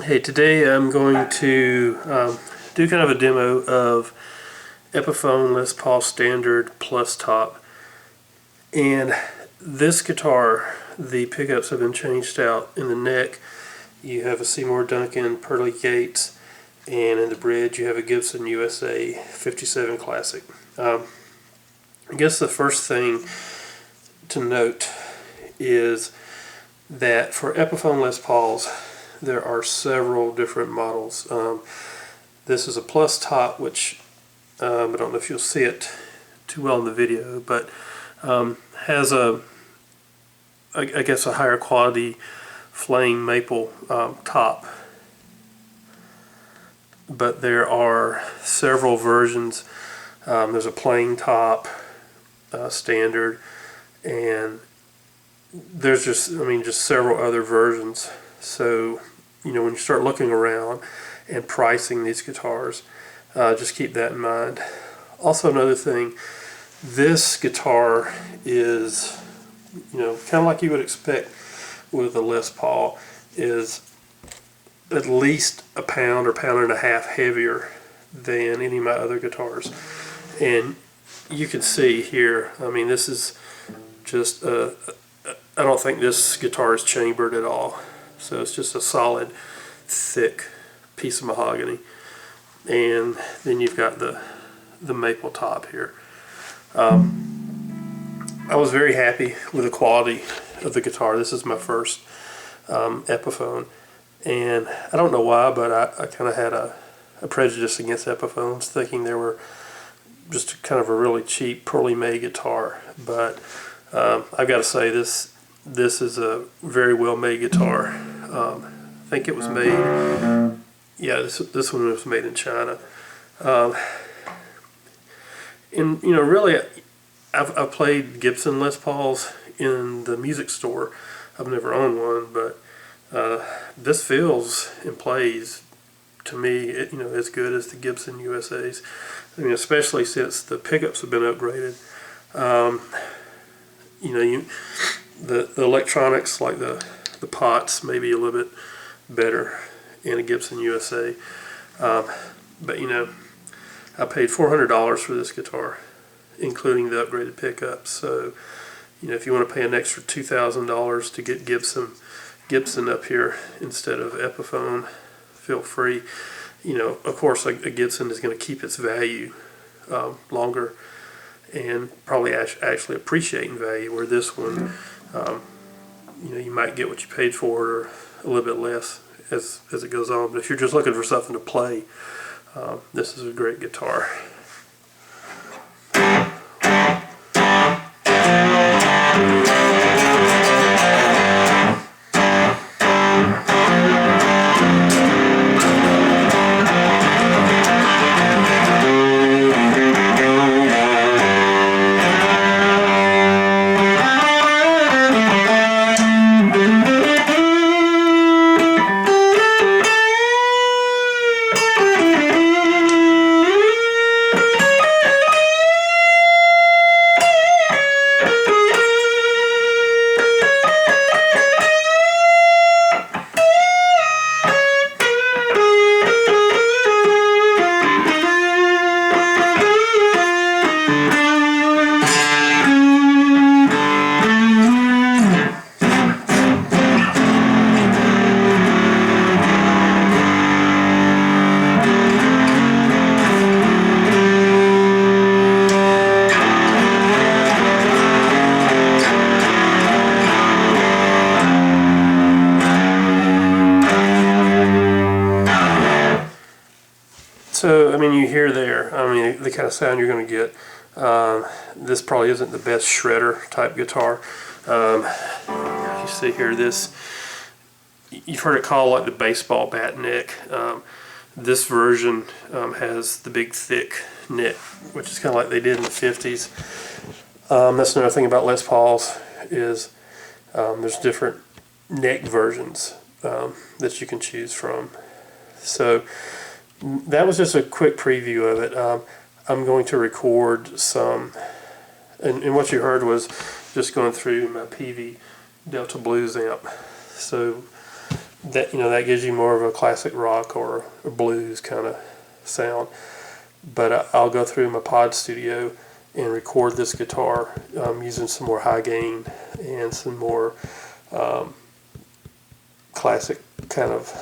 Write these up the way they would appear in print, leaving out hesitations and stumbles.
Hey, today I'm going to do kind of a demo of Epiphone Les Paul Standard Plus Top. And this guitar, the pickups have been changed out. In the neck you have a Seymour Duncan Pearly Gates, and in the bridge you have a Gibson USA 57 Classic. I guess the first thing to note is that for Epiphone Les Pauls there are several different models. This is a plus top, which I don't know if you'll see it too well in the video, but has I guess a higher quality flame maple top. But there are several versions. There's a plain top, standard, and there's just several other versions. So when you start looking around and pricing these guitars, just keep that in mind. Also, another thing, this guitar is kind of like you would expect with a Les Paul, is at least a pound or pound and a half heavier than any of my other guitars. And you can see here, this is just I don't think this guitar is chambered at all. So it's just a solid, thick piece of mahogany. And then you've got the maple top here. I was very happy with the quality of the guitar. This is my first Epiphone. And I don't know why, but I kind of had a prejudice against Epiphones, thinking they were just kind of a really cheap, poorly made guitar. But I've got to say, this is a very well made guitar. I think it was made, yeah, this one was made in China. And really, I've played Gibson Les Pauls in the music store. I've never owned one, but this feels and plays to me as good as the Gibson USA's. Especially since the pickups have been upgraded. The electronics, like the pots, may be a little bit better in a Gibson USA. But I paid $400 for this guitar, including the upgraded pickups. So if you want to pay an extra $2,000 to get Gibson up here instead of Epiphone, feel free. Of course, a Gibson is going to keep its value longer and probably actually appreciate in value, where this one, you might get what you paid for it, or a little bit less as it goes on. But if you're just looking for something to play, this is a great guitar. So, you hear there, the kind of sound you're going to get. This probably isn't the best shredder type guitar. You see here, you've heard it called like the baseball bat neck. This version has the big thick neck, which is kind of like they did in the 50s. That's another thing about Les Pauls, is there's different neck versions that you can choose from. So that was just a quick preview of it. I'm going to record some, and what you heard was just going through my PV Delta Blues amp. So that gives you more of a classic rock or a blues kind of sound. But I'll go through my pod studio and record this guitar using some more high gain and some more classic kind of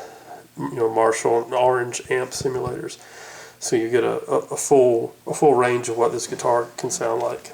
Marshall and Orange amp simulators. So you get a full range of what this guitar can sound like.